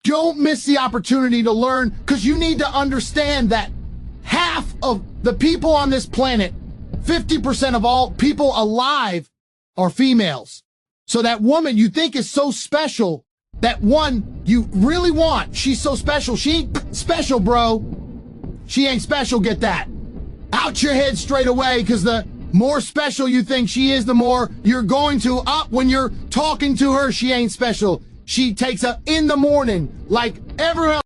Don't miss the opportunity to learn, because you need to understand that half of the people on this planet, 50% of all people alive, are females. So that woman you think is so special, that one you really want, she's so special. She ain't special, bro. She ain't special, get that. Out your head straight away, because the more special you think she is, the more you're going to up when you're talking to her. She ain't special. She takes up in the morning like everyone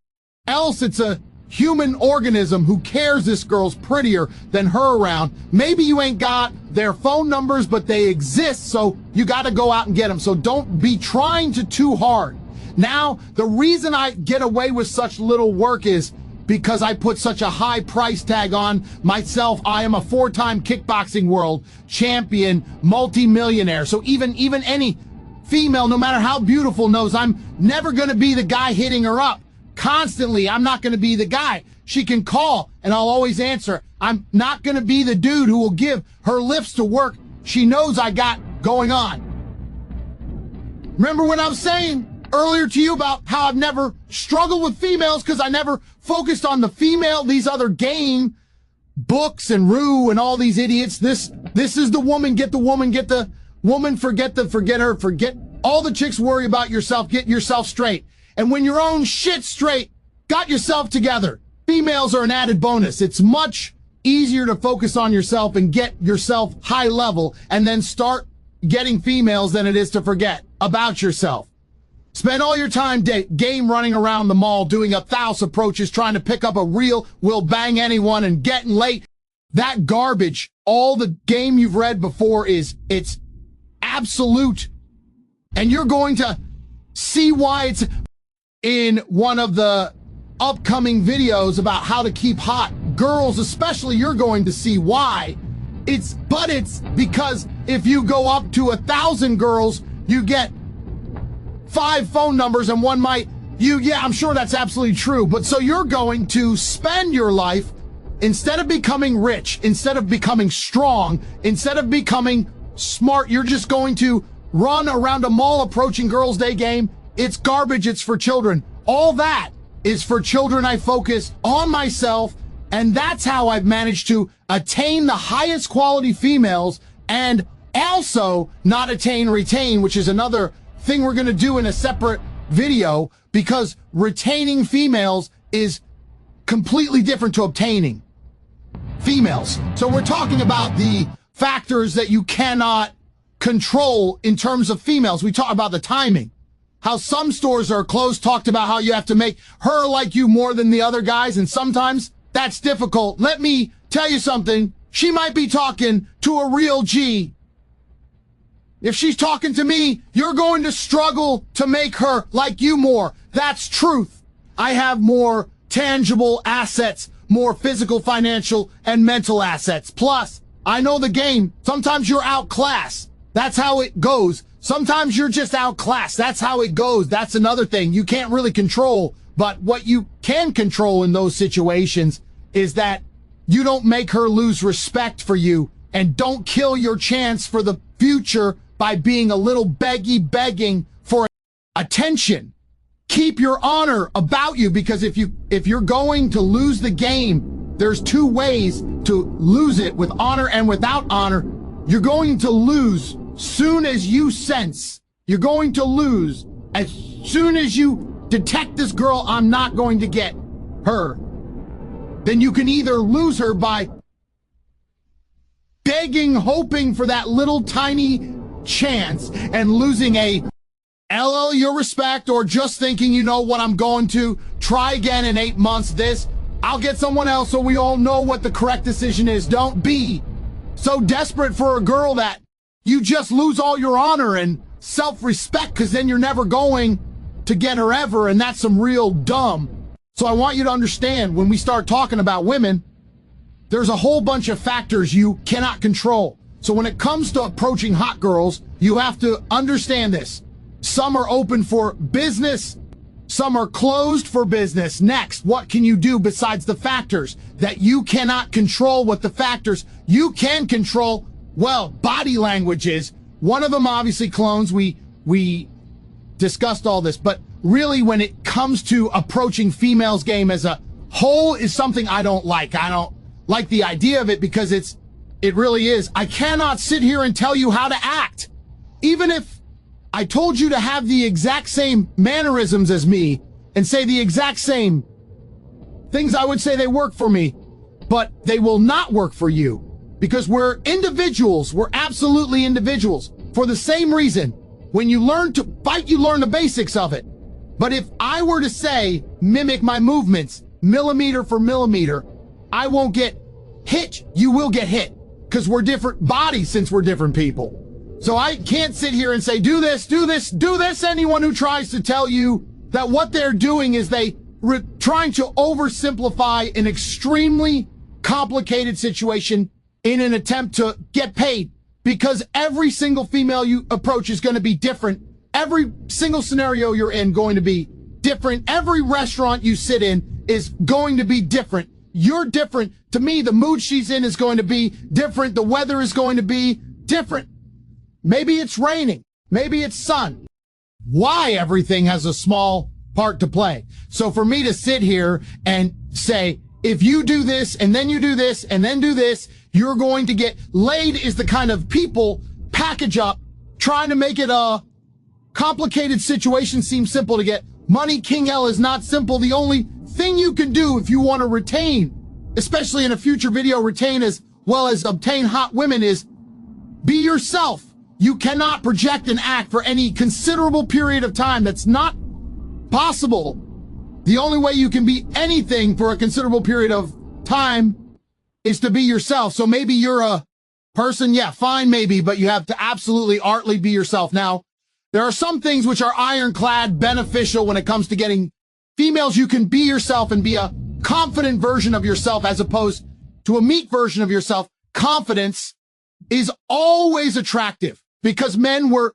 else. It's a human organism. Who cares? This girl's prettier than her around. Maybe you ain't got their phone numbers, but they exist, so you got to go out and get them. So don't be trying to too hard. Now, the reason I get away with such little work is because I put such a high price tag on myself. I am a 4-time kickboxing world champion, multi-millionaire. So even any female, no matter how beautiful, knows I'm never going to be the guy hitting her up constantly. I'm not going to be the guy. She can call and I'll always answer. I'm not going to be the dude who will give her lifts to work she knows I got going on. Remember when I was saying earlier to you about how I've never struggled with females because I never focused on the female, these other game books and Rue and all these idiots. This is the woman, get the woman, get the woman, forget her, forget all the chicks, worry about yourself, get yourself straight. And when your own shit's straight, got yourself together. Females are an added bonus. It's much easier to focus on yourself and get yourself high level and then start getting females than it is to forget about yourself. Spend all your time game running around the mall, doing 1,000 approaches, trying to pick up a real will bang anyone and getting late. That garbage, all the game you've read before it's absolute. And you're going to see why. It's in one of the upcoming videos about how to keep hot girls, especially. You're going to see why. It's because if you go up to 1,000 girls, you get 5 phone numbers and one might, yeah, I'm sure that's absolutely true. But so you're going to spend your life, instead of becoming rich, instead of becoming strong, instead of becoming smart, you're just going to run around a mall approaching girls' day game. It's garbage. It's for children. All that is for children. I focus on myself, and that's how I've managed to attain the highest quality females and also not retain, which is another thing we're going to do in a separate video, because retaining females is completely different to obtaining females. So we're talking about the factors that you cannot control in terms of females. We talk about the timing, how some stores are closed, talked about how you have to make her like you more than the other guys, and sometimes that's difficult. Let me tell you something. She might be talking to a real G. If she's talking to me, you're going to struggle to make her like you more. That's truth. I have more tangible assets, more physical, financial, and mental assets. Plus, I know the game. Sometimes you're outclassed. That's how it goes. Sometimes you're just outclassed. That's how it goes. That's another thing you can't really control. But what you can control in those situations is that you don't make her lose respect for you, and don't kill your chance for the future by being a little begging for attention. Keep your honor about you, because if you're going to lose the game, there's 2 ways to lose it, with honor and without honor. You're going to lose soon as you sense. You're going to lose as soon as you detect this girl, I'm not going to get her. Then you can either lose her by begging, hoping for that little tiny chance and losing a LL your respect, or just thinking, you know what, I'm going to try again in 8 months. I'll get someone else, so we all know what the correct decision is. Don't be so desperate for a girl that you just lose all your honor and self-respect, because then you're never going to get her ever, and that's some real dumb. So I want you to understand, when we start talking about women, there's a whole bunch of factors you cannot control. So when it comes to approaching hot girls, you have to understand this. Some are open for business, some are closed for business. Next, what can you do besides the factors that you cannot control? What the factors you can control? Well, body language is one of them. Obviously, clones. We discussed all this, but really when it comes comes to approaching females game as a whole is something I don't like. I don't like the idea of it because it really is. I cannot sit here and tell you how to act. Even if I told you to have the exact same mannerisms as me and say the exact same things, I would say they work for me, but they will not work for you because we're individuals. We're absolutely individuals for the same reason. When you learn to fight, you learn the basics of it. But if I were to say, mimic my movements millimeter for millimeter, I won't get hit. You will get hit because we're different bodies since we're different people. So I can't sit here and say, do this, do this, do this. Anyone who tries to tell you that what they're doing is trying to oversimplify an extremely complicated situation in an attempt to get paid, because every single female you approach is going to be different. Every single scenario you're in going to be different. Every restaurant you sit in is going to be different. You're different. To me, the mood she's in is going to be different. The weather is going to be different. Maybe it's raining. Maybe it's sun. Why everything has a small part to play. So for me to sit here and say, if you do this and then you do this and then do this, you're going to get laid, is the kind of people package up trying to make it a complicated situation seem simple to get money. King L is not simple. The only thing you can do if you want to retain, especially in a future video, retain as well as obtain hot women, is be yourself. You cannot project and act for any considerable period of time. That's not possible. The only way you can be anything for a considerable period of time is to be yourself. So maybe you're a person, yeah, fine, maybe, but you have to absolutely artfully be yourself. Now, there are some things which are ironclad beneficial when it comes to getting females. You can be yourself and be a confident version of yourself as opposed to a meek version of yourself. Confidence is always attractive because men were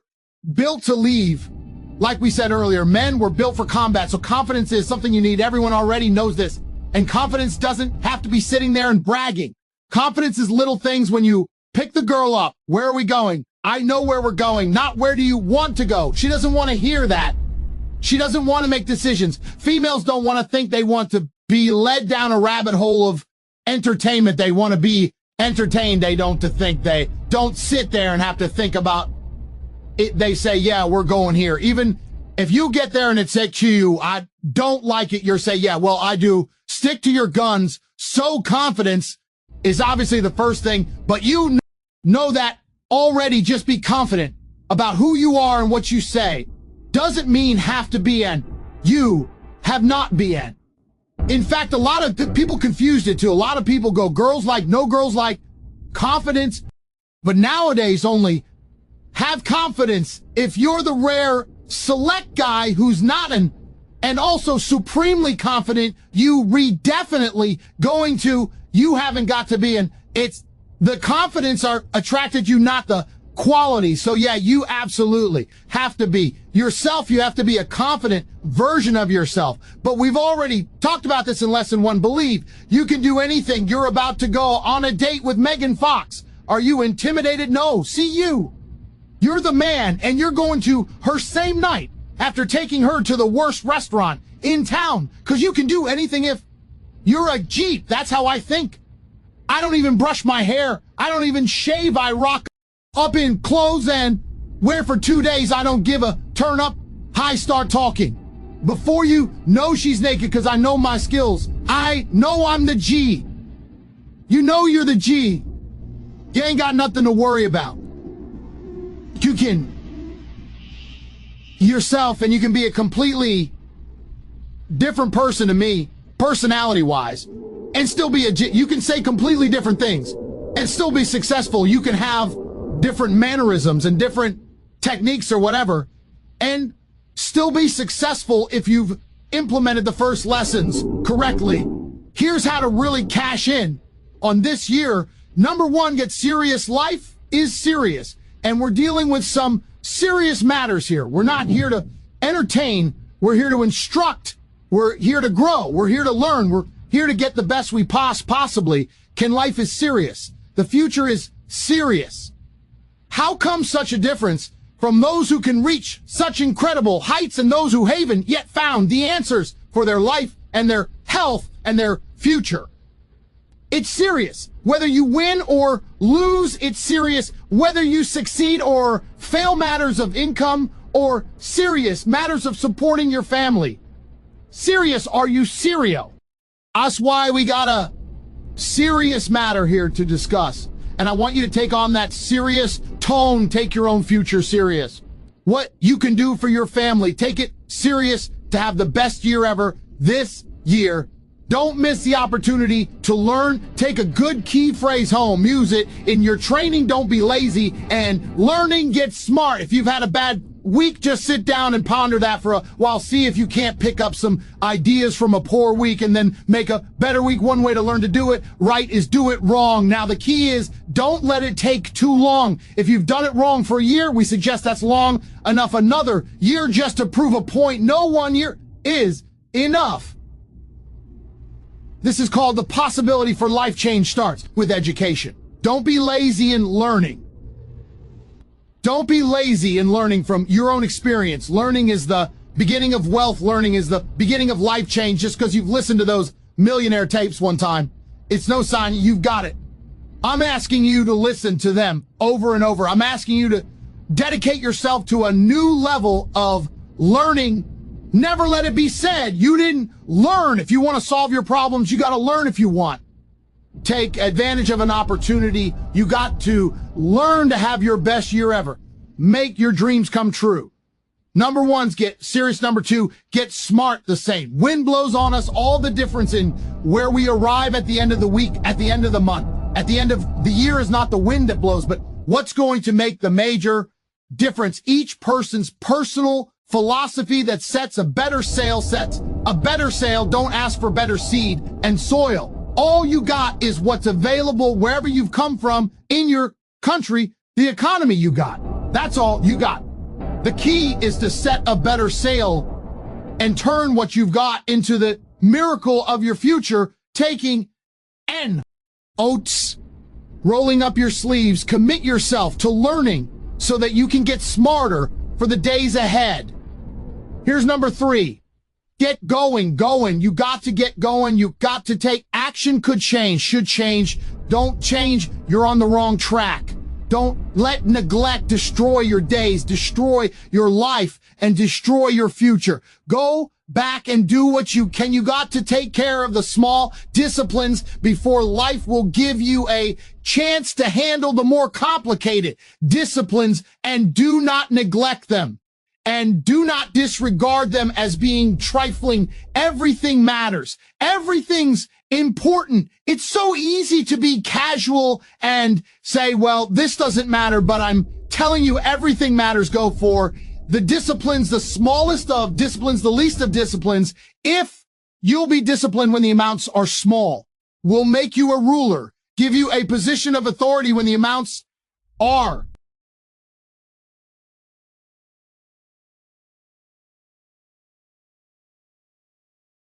built to leave. Like we said earlier, men were built for combat. So confidence is something you need. Everyone already knows this. And confidence doesn't have to be sitting there and bragging. Confidence is little things when you pick the girl up. Where are we going? I know where we're going, not where do you want to go. She doesn't want to hear that. She doesn't want to make decisions. Females don't want to think they want to be led down a rabbit hole of entertainment. They want to be entertained. They don't sit there and have to think about it. They say, yeah, we're going here. Even if you get there and it's to you, I don't like it, you're saying, yeah, well, I do. Stick to your guns. So confidence is obviously the first thing, but you know that already. Just be confident about who you are and what you say. Doesn't mean have to be an. You have not been. In fact, a lot of people confused it too. A lot of people go, girls like, no girls like confidence. But nowadays only have confidence if you're the rare select guy who's not an, and also supremely confident, you definitely going to, you haven't got to be an, it's the confidence are attracted you, not the quality. So yeah, you absolutely have to be yourself. You have to be a confident version of yourself. But we've already talked about this in lesson 1. Believe you can do anything. You're about to go on a date with Megan Fox. Are you intimidated? No. See you. You're the man, and you're going to her same night after taking her to the worst restaurant in town, because you can do anything if you're a Jeep. That's how I think. I don't even brush my hair. I don't even shave. I rock up in clothes and wear for 2 days. I don't give a turn up. Hi, start talking. Before you know she's naked, because I know my skills. I know I'm the G. You know you're the G. You ain't got nothing to worry about. You can yourself, and you can be a completely different person to me, personality-wise, and still be a G. You can say completely different things and still be successful. You can have different mannerisms and different techniques or whatever, and still be successful if you've implemented the first lessons correctly. Here's how to really cash in on this year. Number 1, get serious. Life is serious, and we're dealing with some serious matters here. We're not here to entertain. We're here to instruct. We're here to grow. We're here to learn. We're here to get the best we possibly can. Life is serious. The future is serious. How come such a difference from those who can reach such incredible heights and those who haven't yet found the answers for their life and their health and their future. It's serious. Whether you win or lose, it's serious. Whether you succeed or fail, matters of income, or serious matters of supporting your family. Serious, are you serial? That's why we got a serious matter here to discuss. And I want you to take on that serious tone. Take your own future serious. What you can do for your family. Take it serious to have the best year ever this year. Don't miss the opportunity to learn. Take a good key phrase home. Use it in your training. Don't be lazy. And learning, get smart. If you've had a bad week, just sit down and ponder that for a while. See if you can't pick up some ideas from a poor week and then make a better week. One way to learn to do it right is do it wrong. Now, the key is don't let it take too long. If you've done it wrong for a year, we suggest that's long enough. Another year just to prove a point. No 1 year is enough. This is called the possibility for life change starts with education. Don't be lazy in learning. Don't be lazy in learning from your own experience. Learning is the beginning of wealth. Learning is the beginning of life change. Just because you've listened to those millionaire tapes one time, it's no sign you've got it. I'm asking you to listen to them over and over. I'm asking you to dedicate yourself to a new level of learning. Never let it be said you didn't learn. If you want to solve your problems, you got to learn if you want. Take advantage of an opportunity. You got to learn to have your best year ever. Make your dreams come true. Number one's get serious. Number two, get smart. The same. Wind blows on us. All the difference in where we arrive at the end of the week, at the end of the month, at the end of the year is not the wind that blows, but what's going to make the major difference. Each person's personal philosophy that sets a better sail sets a better sail. Don't ask for better seed and soil. All you got is what's available wherever you've come from in your country, the economy you got. That's all you got. The key is to set a better sail and turn what you've got into the miracle of your future, taking oats, rolling up your sleeves, commit yourself to learning so that you can get smarter for the days ahead. Here's number three. Get going. You got to get going. You got to take action. Could change, should change. Don't change. You're on the wrong track. Don't let neglect destroy your days, destroy your life, and destroy your future. Go back and do what you can. You got to take care of the small disciplines before life will give you a chance to handle the more complicated disciplines, and do not neglect them. And do not disregard them as being trifling. Everything matters. Everything's important. It's so easy to be casual and say, well, this doesn't matter, but I'm telling you everything matters. Go for the disciplines, the smallest of disciplines, the least of disciplines. If you'll be disciplined when the amounts are small, will make you a ruler, give you a position of authority when the amounts are